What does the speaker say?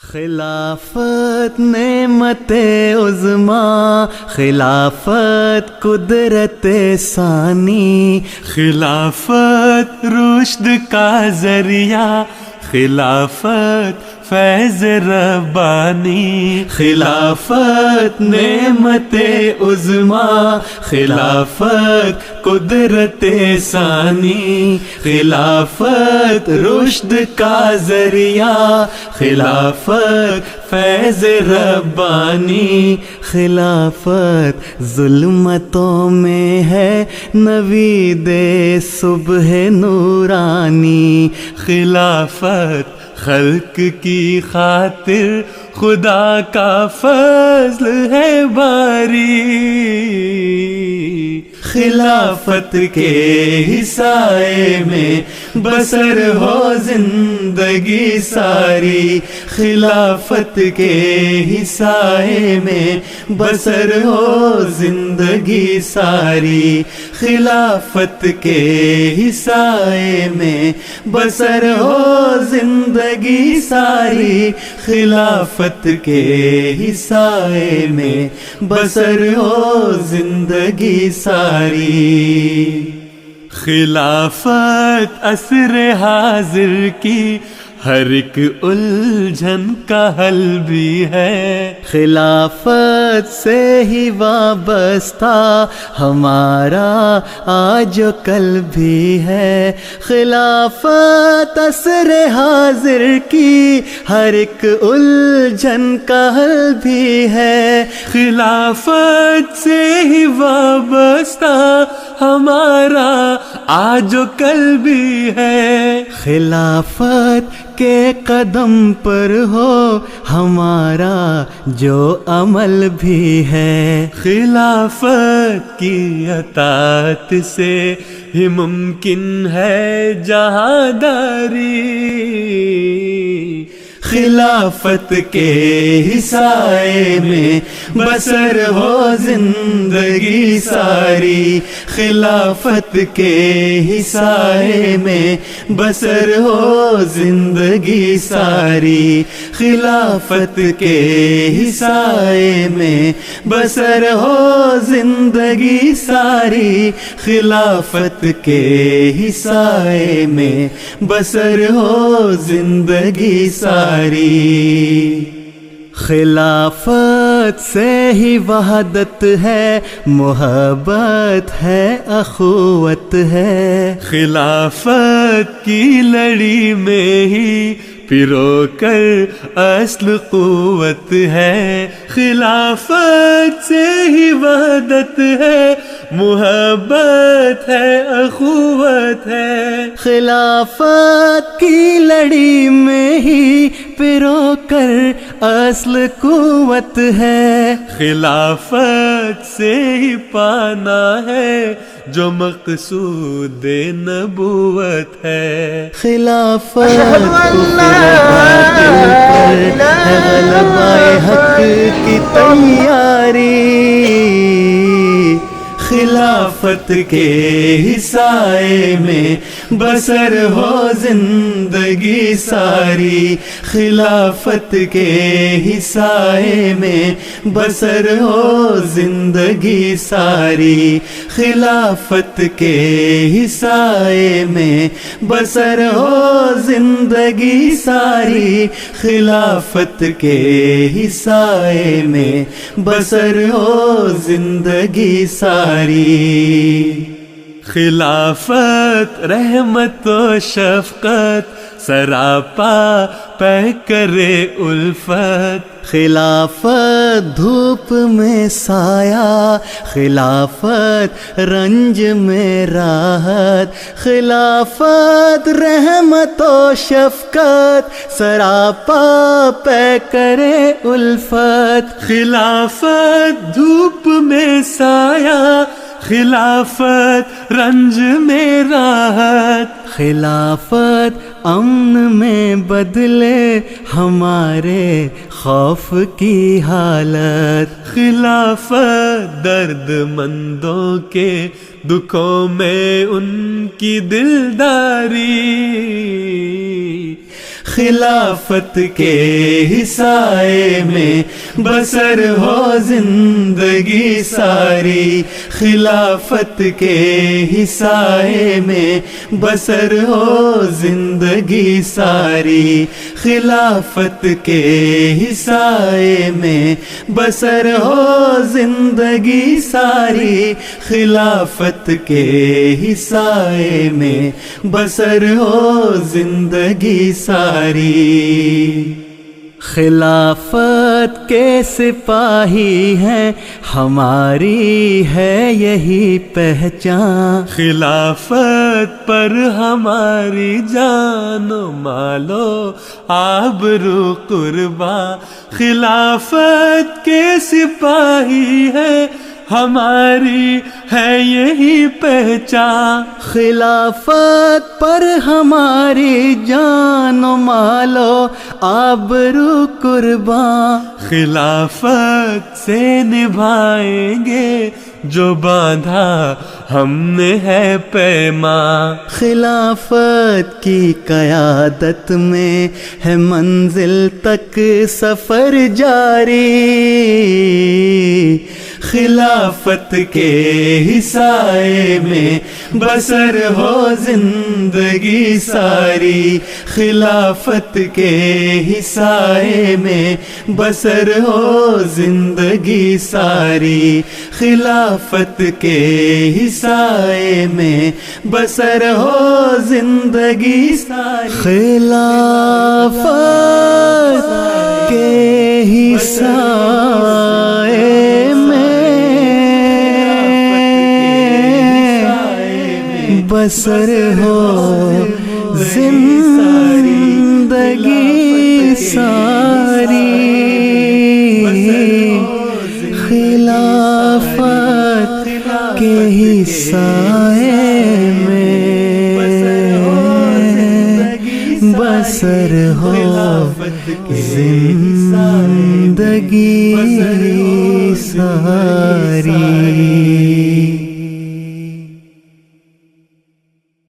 خلافت نعمت عظما، خلافت قدرت ثانی، خلافت رشد کا ذریعہ، خلافت فیض ربانی، خلافت نعمت عظما، خلافت قدرت ثانی، خلافت رشد کا ذریعہ، خلافت فیض ربانی، خلافت ظلمتوں میں ہے نوید صبح نورانی، خلافت خلق کی خاطر خدا کا فضل ہے باری، خلافت کے سائے میں بسر ہو زندگی ساری، خلافت کے سائے میں بسر ہو زندگی ساری، خلافت کے سائے میں بسر ہو زندگی ساری، خلافت کے سائے میں بسر ہو زندگی ساری، خلافت عصر حاضر کی ہر ایک الجھن کا حل بھی ہے، خلافت سے ہی وابستہ ہمارا آج و کل بھی ہے، خلافت عصر حاضر کی ہر ایک الجھن کا حل بھی ہے، خلافت سے ہی وابستہ ہمارا آج و کل بھی ہے، خلافت کے قدم پر ہو ہمارا جو عمل بھی ہے، خلافت کی اطاعت سے ہی ممکن ہے جہاداری، خلافت کے سائے میں بسر ہو زندگی ساری، خلافت کے سائے میں بسر ہو زندگی ساری، خلافت کے سائے میں بسر ہو زندگی ساری، خلافت کے سائے میں بسر ہو زندگی ساری، خلافت سے ہی وحدت ہے، محبت ہے، اخوت ہے، خلافت کی لڑی میں ہی پرو کر اصل قوت ہے، خلافت سے ہی وحدت ہے، محبت ہے، اخوت ہے، خلافت کی لڑی میں ہی پرو کر اصل قوت ہے، خلافت سے ہی پانا ہے جو مقصود نبوت ہے، خلافت غلبہ حق کی تیاری، خلافت کے سائے میں بسر ہو زندگی ساری، خلافت کے سائے میں بسر ہو زندگی ساری، خلافت کے سائے میں بسر ہو زندگی ساری، خلافت کے سائے میں بسر ہو زندگی ساری، خلافت رحمت و شفقت سراپا پہ کرے الفت، خلافت دھوپ میں سایہ، خلافت رنج میں راحت، خلافت رحمت و شفقت سراپا پہ کرے الفت، خلافت دھوپ میں سایہ، خلافت رنج میں راحت، خلافت امن میں بدلے ہمارے خوف کی حالت، خلافت درد مندوں کے دکھوں میں ان کی دلداری، خلافت کے ہی سائے میں بسر ہو زندگی ساری، خلافت کے ہی سائے میں بسر ہو زندگی ساری، خلافت کے ہی سائے میں بسر ہو زندگی ساری، خلافت کے ہی سائے میں بسر ہو زندگی ساری۔ خلافت کے سپاہی ہیں ہماری ہے یہی پہچان، خلافت پر ہماری جان و مال و آبرو قربان، خلافت کے سپاہی ہیں ہماری ہے یہی پہچان، خلافت پر ہماری جان و مال و آبرو قربان، خلافت سے نبھائیں گے جو باندھا ہم نے ہے پیمان، خلافت کی قیادت میں ہے منزل تک سفر جاری، خلافت کے ہی سائے میں بسر ہو زندگی ساری، خلافت کے ہی سائے میں بسر ہو زندگی ساری، خلافت کے ہی سائے میں بسر ہو زندگی ساری، خلافت کے ہی سائے بسر ہو زندگی ساری، خلافت کے ہی سائے میں بسر ہو زندگی ساری۔